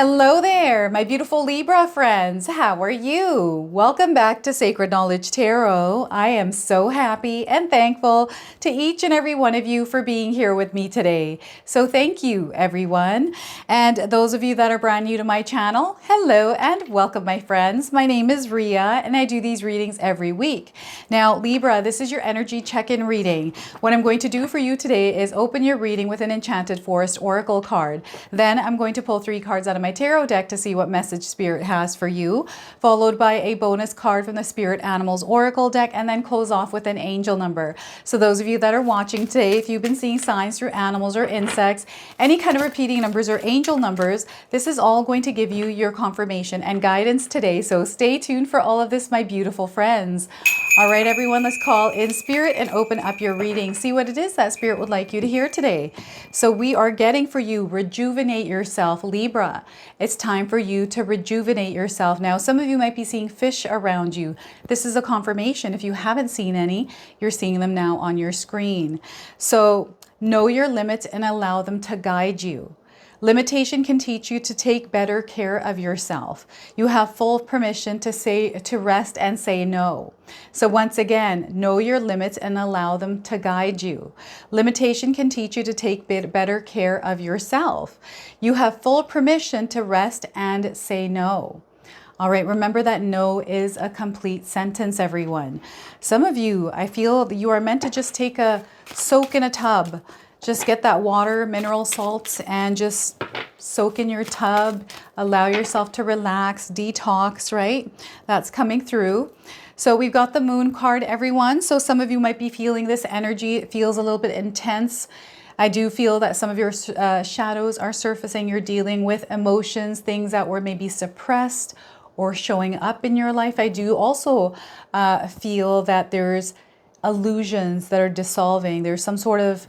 Hello there, my beautiful Libra friends. How are you? Welcome back to Sacred Knowledge Tarot. I am so happy and thankful to each and every one of you for being here with me today. So thank you, everyone. And those of you that are brand new to my channel, hello and welcome, my friends. My name is Ria and I do these readings every week. Now, Libra, this is your energy check-in reading. What I'm going to do for you today is open your reading with an Enchanted Forest Oracle card. Then I'm going to pull 3 cards out of my tarot deck to see what message Spirit has for you, followed by a bonus card from the Spirit Animals Oracle deck, and then close off with an angel number. So those of you that are watching today, if you've been seeing signs through animals or insects, any kind of repeating numbers or angel numbers, this is all going to give you your confirmation and guidance today. So stay tuned for all of this, my beautiful friends. All right, everyone, let's call in Spirit and open up your reading. See what it is that Spirit would like you to hear today. So we are getting for you, rejuvenate yourself, Libra. It's time for you to rejuvenate yourself. Now, some of you might be seeing fish around you. This is a confirmation. If you haven't seen any, you're seeing them now on your screen. So know your limits and allow them to guide you. Limitation can teach you to take better care of yourself. You have full permission to rest and say no. So once again, know your limits and allow them to guide you. Limitation can teach you to take better care of yourself. You have full permission to rest and say no. All right, remember that no is a complete sentence, everyone. Some of you, I feel you are meant to just take a soak in a tub. Just get that water, mineral salts, and just soak in your tub. Allow yourself to relax, detox, right? That's coming through. So we've got the moon card, everyone. So some of you might be feeling this energy. It feels a little bit intense. I do feel that some of your shadows are surfacing. You're dealing with emotions, things that were maybe suppressed or showing up in your life. I do also feel that there's illusions that are dissolving. There's some sort of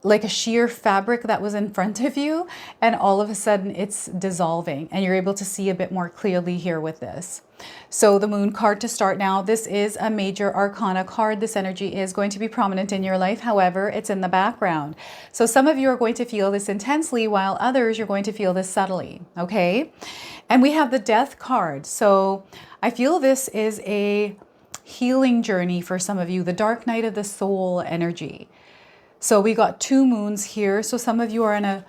like a sheer fabric that was in front of you, and all of a sudden it's dissolving and you're able to see a bit more clearly here with this. So the moon card to start now, this is a major arcana card. This energy is going to be prominent in your life. However, it's in the background. So some of you are going to feel this intensely while others you're going to feel this subtly. Okay. And we have the death card. So I feel this is a healing journey for some of you, the dark night of the soul energy. So we got 2 moons here. So some of you are in a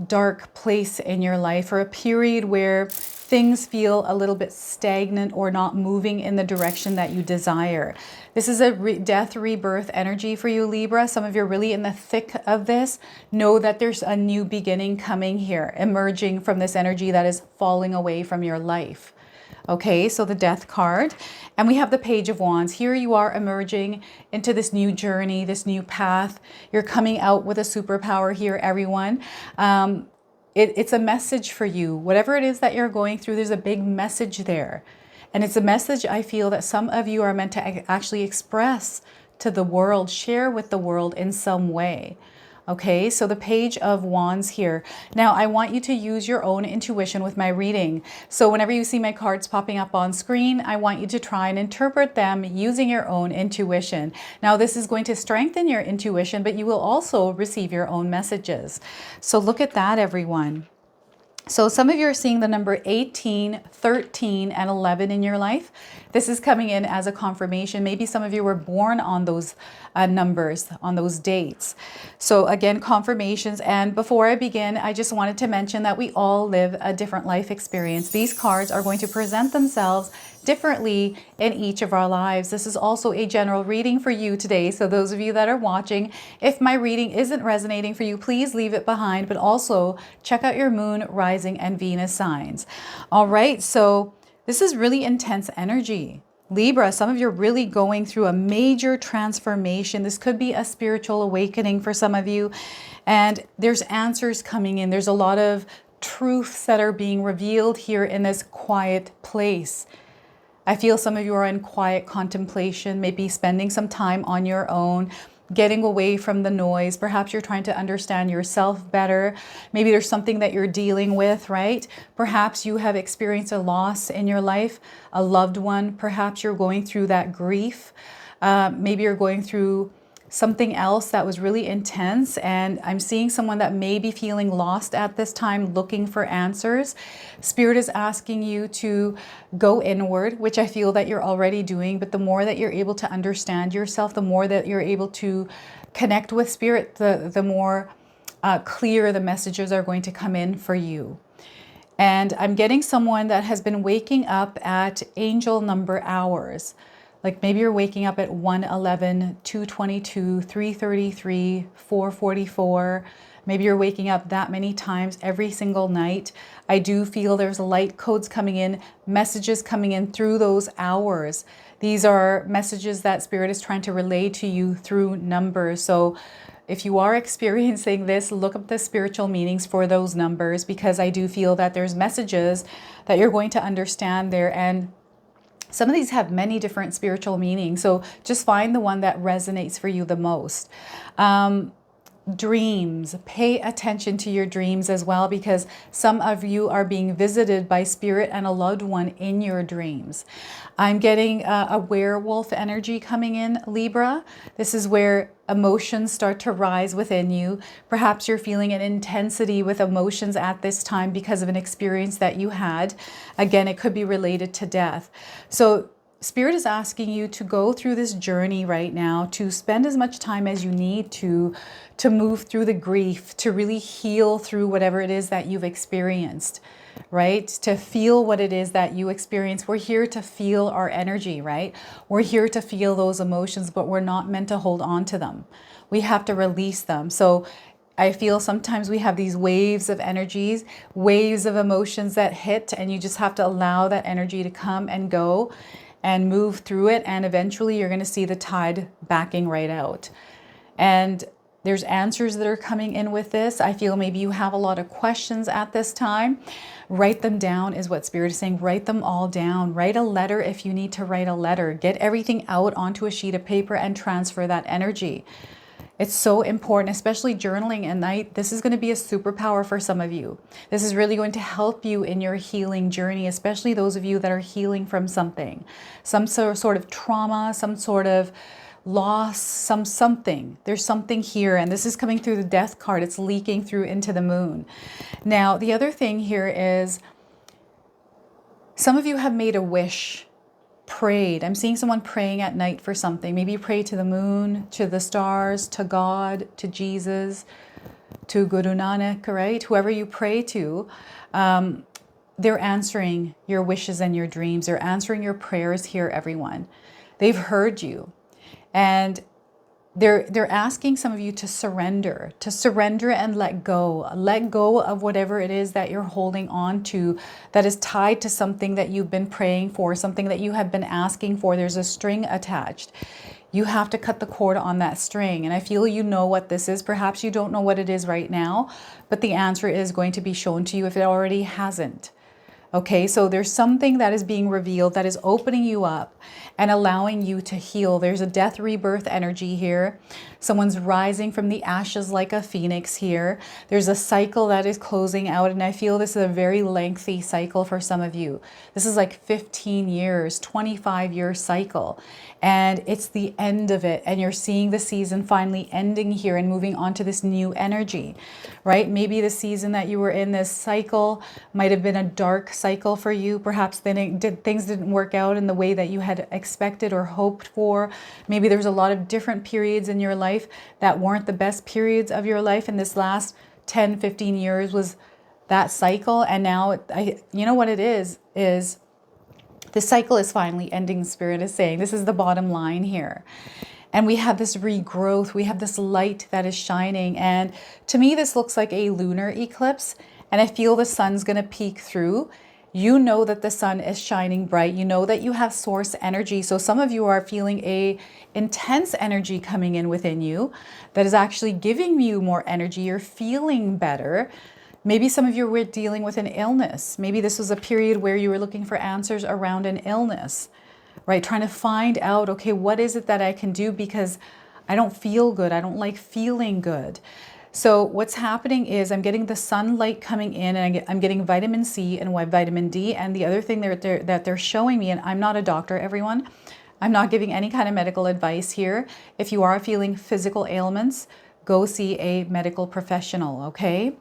dark place in your life, or a period where things feel a little bit stagnant or not moving in the direction that you desire. This is a death rebirth energy for you, Libra. Some of you are really in the thick of this. Know that there's a new beginning coming here, emerging from this energy that is falling away from your life. Okay, so the death card, and we have the Page of Wands. Here you are emerging into this new journey, this new path. You're coming out with a superpower here, everyone. It's a message for you. Whatever it is that you're going through, there's a big message there. And it's a message I feel that some of you are meant to actually express to the world, share with the world in some way. Okay, so the Page of Wands here. Now, I want you to use your own intuition with my reading. So whenever you see my cards popping up on screen, I want you to try and interpret them using your own intuition. Now, this is going to strengthen your intuition, but you will also receive your own messages. So look at that, everyone. So some of you are seeing the number 18, 13, and 11 in your life. This is coming in as a confirmation. Maybe some of you were born on those numbers, on those dates. So again, confirmations. And before I begin, I just wanted to mention that we all live a different life experience. These cards are going to present themselves differently in each of our lives. This is also a general reading for you today. So those of you that are watching, if my reading isn't resonating for you, please leave it behind, but also check out your moon, rising, and Venus signs. All right, so this is really intense energy. Libra, some of you are really going through a major transformation. This could be a spiritual awakening for some of you, and there's answers coming in. There's a lot of truths that are being revealed here in this quiet place. I feel some of you are in quiet contemplation, maybe spending some time on your own, getting away from the noise. Perhaps you're trying to understand yourself better. Maybe there's something that you're dealing with, right? Perhaps you have experienced a loss in your life, a loved one. Perhaps you're going through that grief. Maybe you're going through something else that was really intense, and I'm seeing someone that may be feeling lost at this time, looking for answers. Spirit is asking you to go inward, which I feel that you're already doing, but the more that you're able to understand yourself, the more that you're able to connect with Spirit, the more clear the messages are going to come in for you. And I'm getting someone that has been waking up at angel number hours. Like maybe you're waking up at 1:11, 2:22, 3:33, 4:44. Maybe you're waking up that many times every single night. I do feel there's light codes coming in, messages coming in through those hours. These are messages that Spirit is trying to relay to you through numbers. So if you are experiencing this, look up the spiritual meanings for those numbers, because I do feel that there's messages that you're going to understand there. And some of these have many different spiritual meanings. So just find the one that resonates for you the most. Dreams, pay attention to your dreams as well, because some of you are being visited by Spirit and a loved one in your dreams. I'm getting a werewolf energy coming in, Libra. This is where emotions start to rise within you. Perhaps you're feeling an intensity with emotions at this time because of an experience that you had. Again, it could be related to death. So Spirit is asking you to go through this journey right now, to spend as much time as you need to move through the grief, to really heal through whatever it is that you've experienced, right? To feel what it is that you experience. We're here to feel our energy, right? We're here to feel those emotions, but we're not meant to hold on to them. We have to release them. So I feel sometimes we have these waves of energies, waves of emotions that hit, and you just have to allow that energy to come and go and move through it, and eventually you're going to see the tide backing right out. And there's answers that are coming in with this. I feel maybe you have a lot of questions at this time. Write them down is what Spirit is saying. Write them all down. Write a letter if you need to write a letter. Get everything out onto a sheet of paper and transfer that energy. It's so important, especially journaling at night. This is going to be a superpower for some of you. This is really going to help you in your healing journey, especially those of you that are healing from something, some sort of trauma, some sort of loss, something. There's something here, and this is coming through the death card. It's leaking through into the moon. Now, the other thing here is some of you have made a wish, prayed. I'm seeing someone praying at night for something. Maybe you pray to the moon, to the stars, to God, to Jesus, to Guru Nanak, right? Whoever you pray to, they're answering your wishes and your dreams. They're answering your prayers here, everyone. They've heard you. And they're asking some of you to surrender and let go of whatever it is that you're holding on to that is tied to something that you've been praying for, something that you have been asking for. There's a string attached. You have to cut the cord on that string. And I feel you know what this is. Perhaps you don't know what it is right now, but the answer is going to be shown to you if it already hasn't. Okay, so there's something that is being revealed that is opening you up and allowing you to heal. There's a death rebirth energy here. Someone's rising from the ashes like a phoenix here. There's a cycle that is closing out, and I feel this is a very lengthy cycle for some of you. This is like 15 years, 25-year cycle, and it's the end of it, and you're seeing the season finally ending here and moving on to this new energy, right? Maybe the season that you were in, this cycle might have been a dark cycle for you. Perhaps then things didn't work out in the way that you had expected or hoped for. Maybe there's a lot of different periods in your life that weren't the best periods of your life, and this last 10, 15 years was that cycle. And now, you know what it is the cycle is finally ending. Spirit is saying this is the bottom line here. And we have this regrowth. We have this light that is shining. And to me, this looks like a lunar eclipse. And I feel the sun's going to peek through. You know that the sun is shining bright. You know that you have source energy. So some of you are feeling a intense energy coming in within you that is actually giving you more energy. You're feeling better. Maybe some of you were dealing with an illness. Maybe this was a period where you were looking for answers around an illness, right? Trying to find out, okay, what is it that I can do because I don't feel good. I don't like feeling good. So what's happening is I'm getting the sunlight coming in, and I'm getting vitamin C and vitamin D. And the other thing that they're showing me, and I'm not a doctor, everyone, I'm not giving any kind of medical advice here. If you are feeling physical ailments, go see a medical professional, okay?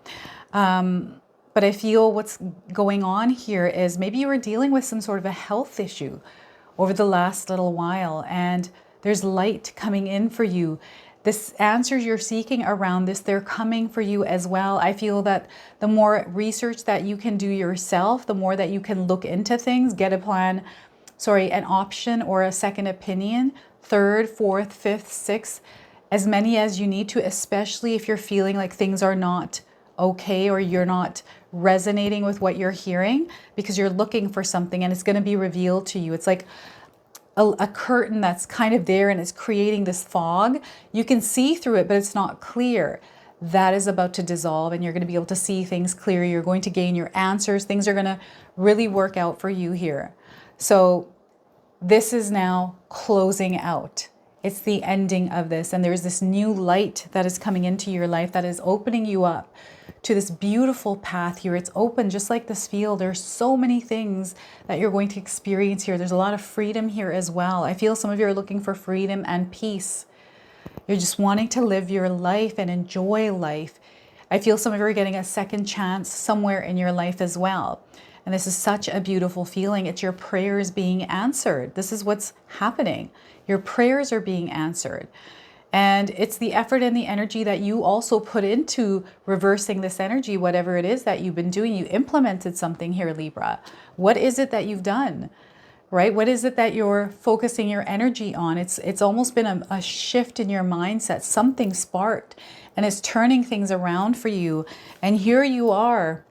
But I feel what's going on here is maybe you were dealing with some sort of a health issue over the last little while, and there's light coming in for you. This answers you're seeking around this, they're coming for you as well. I feel that the more research that you can do yourself, the more that you can look into things, get a plan, an option or a second opinion, third, fourth, fifth, sixth, as many as you need to, especially if you're feeling like things are not okay or you're not resonating with what you're hearing, because you're looking for something and it's going to be revealed to you. It's like a curtain that's kind of there and it's creating this fog. You can see through it, but it's not clear. That is about to dissolve and you're going to be able to see things clearer. You're going to gain your answers. Things are going to really work out for you here. So this is now closing out. It's the ending of this. And there's this new light that is coming into your life that is opening you up to this beautiful path here. It's open just like this field. There's so many things that you're going to experience here. There's a lot of freedom here as well. I feel some of you are looking for freedom and peace. You're just wanting to live your life and enjoy life. I feel some of you are getting a second chance somewhere in your life as well. And this is such a beautiful feeling. It's your prayers being answered. This is what's happening. Your prayers are being answered. And it's the effort and the energy that you also put into reversing this energy, whatever it is that you've been doing. You implemented something here, Libra. What is it that you've done, right? What is it that you're focusing your energy on? It's almost been a shift in your mindset. Something sparked and it's turning things around for you. And here you are,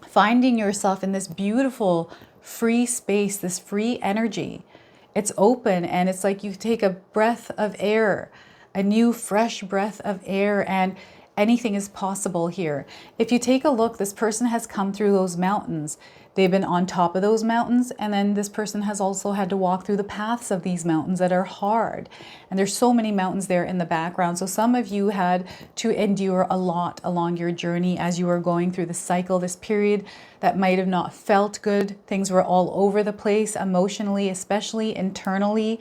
finding yourself in this beautiful free space, this free energy. It's open and it's like you take a breath of air, a new fresh breath of air, and anything is possible here. If you take a look, this person has come through those mountains. They've been on top of those mountains, and then this person has also had to walk through the paths of these mountains that are hard. And there's so many mountains there in the background. So some of you had to endure a lot along your journey as you were going through the cycle, this period that might have not felt good. Things were all over the place emotionally, especially internally.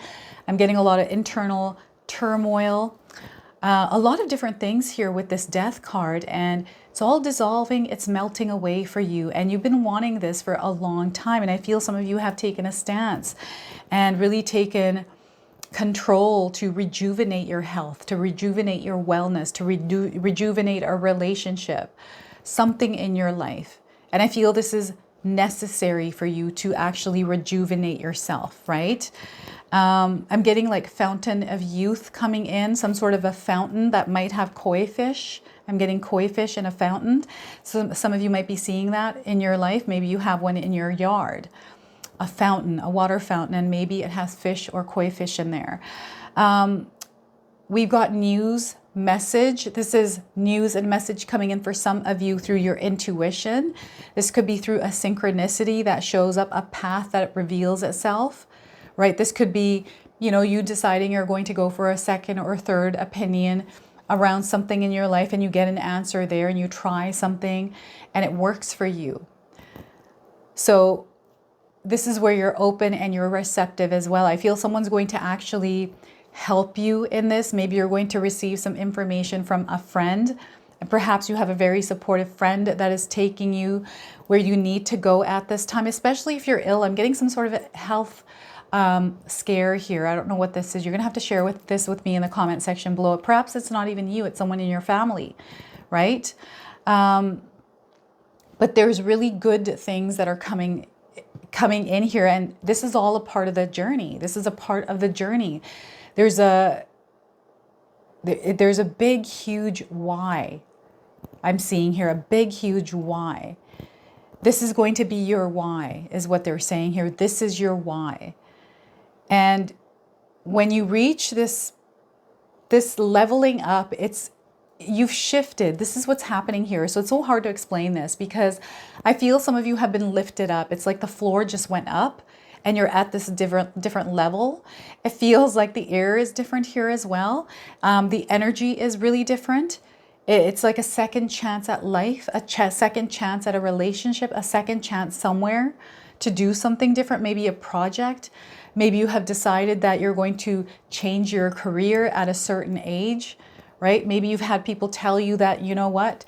I'm getting a lot of internal turmoil, a lot of different things here with this death card, and it's all dissolving, it's melting away for you, and you've been wanting this for a long time. And I feel some of you have taken a stance and really taken control to rejuvenate your health, to rejuvenate your wellness, to rejuvenate a relationship, something in your life. And I feel this is necessary for you to actually rejuvenate yourself, right? I'm getting like fountain of youth coming in, some sort of a fountain that might have koi fish. I'm getting koi fish in a fountain. So some of you might be seeing that in your life. Maybe you have one in your yard, a fountain, a water fountain, and maybe it has fish or koi fish in there. We've got news, message. This is news and message coming in for some of you through your intuition. This could be through a synchronicity that shows up, a path that reveals itself. Right? This could be, you deciding you're going to go for a second or third opinion around something in your life, and you get an answer there and you try something and it works for you. So this is where you're open and you're receptive as well. I feel someone's going to actually help you in this. Maybe you're going to receive some information from a friend, and perhaps you have a very supportive friend that is taking you where you need to go at this time, especially if you're ill. I'm getting some sort of a health scare here. I don't know what this is. You're gonna have to share this with me in the comment section below. Perhaps it's not even you, it's someone in your family, right? But there's really good things that are coming in here, and this is all a part of the journey. This is a part of the journey. There's a big, huge why. I'm seeing here a big, huge why. This is going to be your why, is what they're saying here. This is your why. And when you reach this leveling up, you've shifted. This is what's happening here. So it's so hard to explain this because I feel some of you have been lifted up. It's like the floor just went up and you're at this different level. It feels like the air is different here as well. The energy is really different. It's like a second chance at life, second chance at a relationship, a second chance somewhere to do something different, maybe a project. Maybe you have decided that you're going to change your career at a certain age, right? Maybe you've had people tell you that, you know what,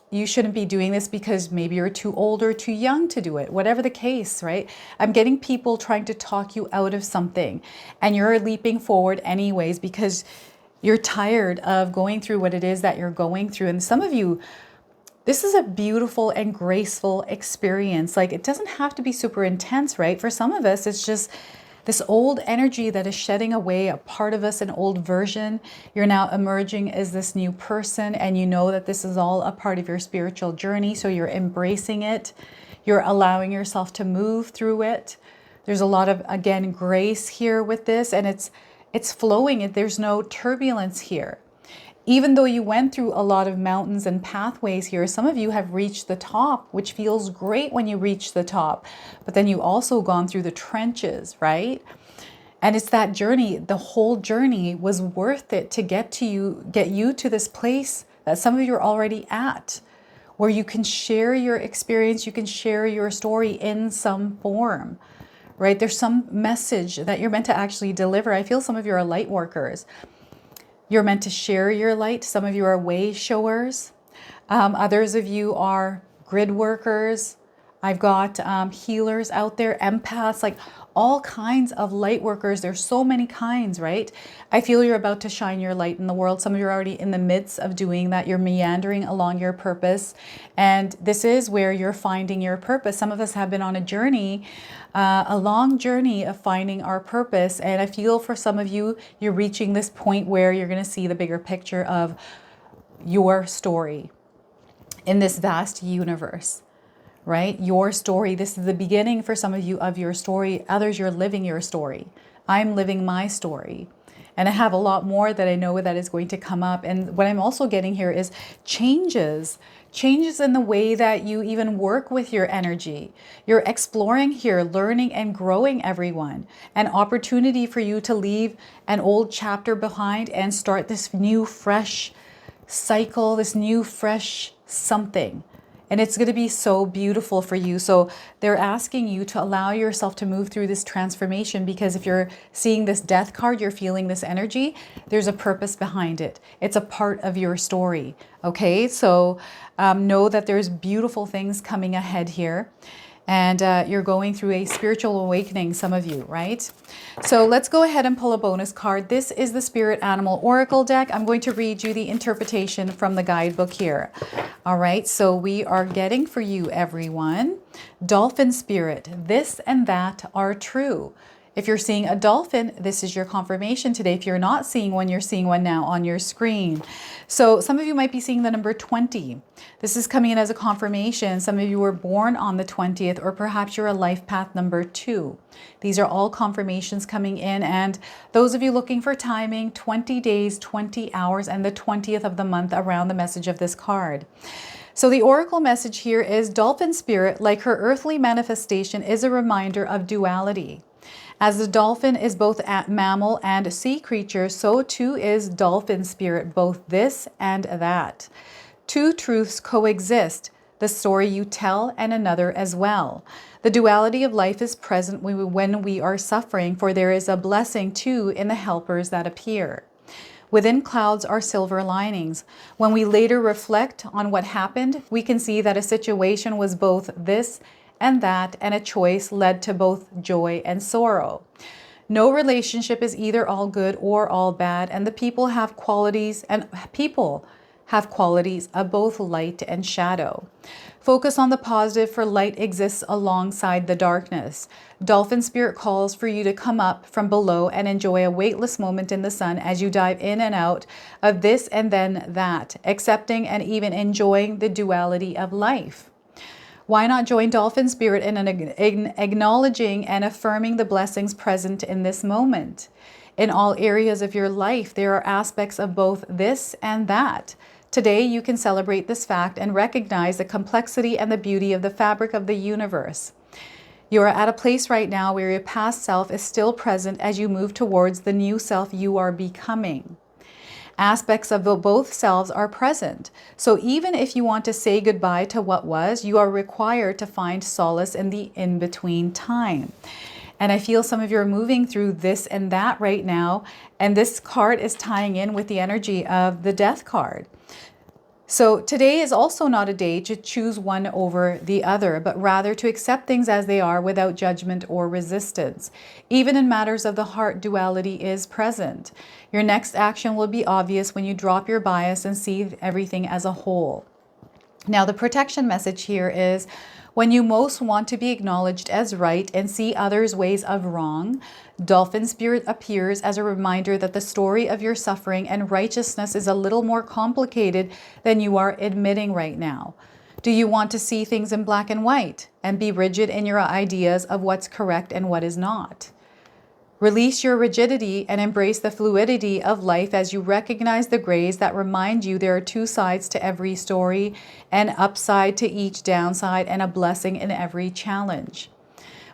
you shouldn't be doing this because maybe you're too old or too young to do it, whatever the case, right? I'm getting people trying to talk you out of something, and you're leaping forward anyways because you're tired of going through what it is that you're going through. And some of you, this is a beautiful and graceful experience. Like, it doesn't have to be super intense, right? For some of us, it's just this old energy that is shedding away a part of us, an old version. You're now emerging as this new person, and you know that this is all a part of your spiritual journey. So you're embracing it. You're allowing yourself to move through it. There's a lot of, again, grace here with this, and it's flowing. There's no turbulence here. Even though you went through a lot of mountains and pathways here, some of you have reached the top, which feels great when you reach the top. But then you also gone through the trenches, right? And it's that journey. The whole journey was worth it to get you to this place that some of you are already at, where you can share your experience, you can share your story in some form, right? There's some message that you're meant to actually deliver. I feel some of you are light workers. You're meant to share your light. Some of you are way showers. Others of you are grid workers. I've got healers out there, empaths, like all kinds of light workers. There's so many kinds, right? I feel you're about to shine your light in the world. Some of you are already in the midst of doing that. You're meandering along your purpose. And this is where you're finding your purpose. Some of us have been on a journey, a long journey of finding our purpose. And I feel for some of you, you're reaching this point where you're going to see the bigger picture of your story in this vast universe. Right? Your story. This is the beginning for some of you of your story. Others, you're living your story. I'm living my story. And I have a lot more that I know that is going to come up. And what I'm also getting here is changes in the way that you even work with your energy. You're exploring here, learning and growing, everyone. An opportunity for you to leave an old chapter behind and start this new, fresh cycle, this new, fresh something. And it's going to be so beautiful for you. So they're asking you to allow yourself to move through this transformation, because if you're seeing this death card, you're feeling this energy, there's a purpose behind it. It's a part of your story. Okay, so know that there's beautiful things coming ahead here. And you're going through a spiritual awakening, some of you, right? So let's go ahead and pull a bonus card. This is the Spirit Animal Oracle deck. I'm going to read you the interpretation from the guidebook here. All right, so we are getting for you, everyone, Dolphin Spirit, this and that are true. If you're seeing a dolphin, this is your confirmation today. If you're not seeing one, you're seeing one now on your screen. So some of you might be seeing the number 20. This is coming in as a confirmation. Some of you were born on the 20th, or perhaps you're a life path number 2. These are all confirmations coming in. And those of you looking for timing, 20 days, 20 hours, and the 20th of the month around the message of this card. So the oracle message here is Dolphin Spirit, like her earthly manifestation, is a reminder of duality. As the dolphin is both a mammal and a sea creature, so too is dolphin spirit, both this and that. Two truths coexist, the story you tell and another as well. The duality of life is present when we are suffering, for there is a blessing too in the helpers that appear. Within clouds are silver linings. When we later reflect on what happened, we can see that a situation was both this and that, and a choice led to both joy and sorrow. No relationship is either all good or all bad, and the people have qualities of both light and shadow. Focus on the positive, for light exists alongside the darkness. Dolphin Spirit calls for you to come up from below and enjoy a weightless moment in the sun as you dive in and out of this and then that, accepting and even enjoying the duality of life. Why not join Dolphin Spirit in acknowledging and affirming the blessings present in this moment? In all areas of your life, there are aspects of both this and that. Today, you can celebrate this fact and recognize the complexity and the beauty of the fabric of the universe. You are at a place right now where your past self is still present as you move towards the new self you are becoming. Aspects of both selves are present. So even if you want to say goodbye to what was, you are required to find solace in the in-between time. And I feel some of you are moving through this and that right now. And this card is tying in with the energy of the Death card. So today is also not a day to choose one over the other, but rather to accept things as they are without judgment or resistance. Even in matters of the heart, duality is present. Your next action will be obvious when you drop your bias and see everything as a whole. Now, the protection message here is when you most want to be acknowledged as right and see others' ways of wrong, Dolphin Spirit appears as a reminder that the story of your suffering and righteousness is a little more complicated than you are admitting right now. Do you want to see things in black and white and be rigid in your ideas of what's correct and what is not? Release your rigidity and embrace the fluidity of life as you recognize the grays that remind you there are two sides to every story, an upside to each downside, and a blessing in every challenge.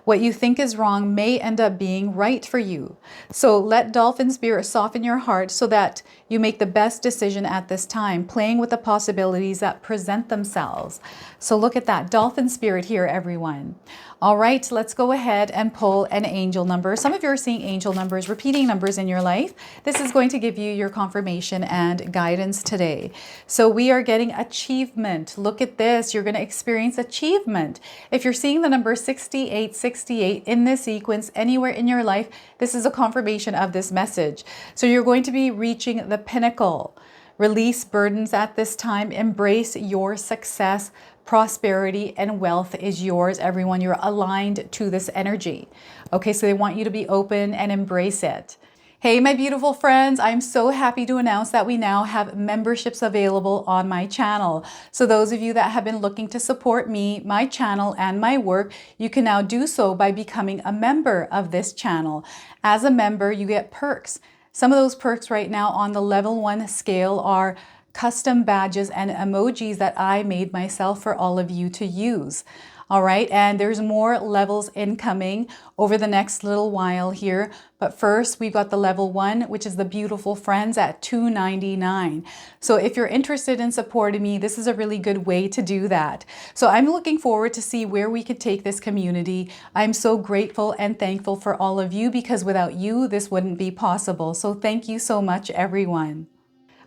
What you think is wrong may end up being right for you. So let Dolphin Spirit soften your heart so that you make the best decision at this time, playing with the possibilities that present themselves. So look at that Dolphin Spirit here, everyone. All right, let's go ahead and pull an angel number. Some of you are seeing angel numbers, repeating numbers in your life. This is going to give you your confirmation and guidance today. So we are getting achievement. Look at this. You're going to experience achievement. If you're seeing the number 6868 in this sequence anywhere in your life, this is a confirmation of this message. So you're going to be reaching the pinnacle. Release burdens at this time. Embrace your success. Prosperity and wealth is yours, everyone. You're aligned to this energy. Okay, so they want you to be open and embrace it. Hey, my beautiful friends, I'm so happy to announce that we now have memberships available on my channel. So those of you that have been looking to support me, my channel, and my work, you can now do so by becoming a member of this channel. As a member, you get perks. Some of those perks right now on the level 1 scale are custom badges and emojis that I made myself for all of you to use. All right, and there's more levels incoming over the next little while here. But first, we've got the level 1, which is the beautiful friends at $2.99. So if you're interested in supporting me, this is a really good way to do that. So I'm looking forward to see where we could take this community. I'm so grateful and thankful for all of you because without you, this wouldn't be possible. So thank you so much, everyone.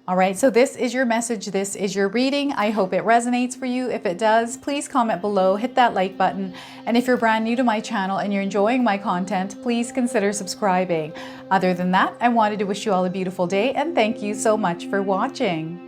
All right, so this is your message. This is your reading. I hope it resonates for you. If it does, please comment below, hit that like button. And if you're brand new to my channel and you're enjoying my content, please consider subscribing. Other than that, I wanted to wish you all a beautiful day and thank you so much for watching.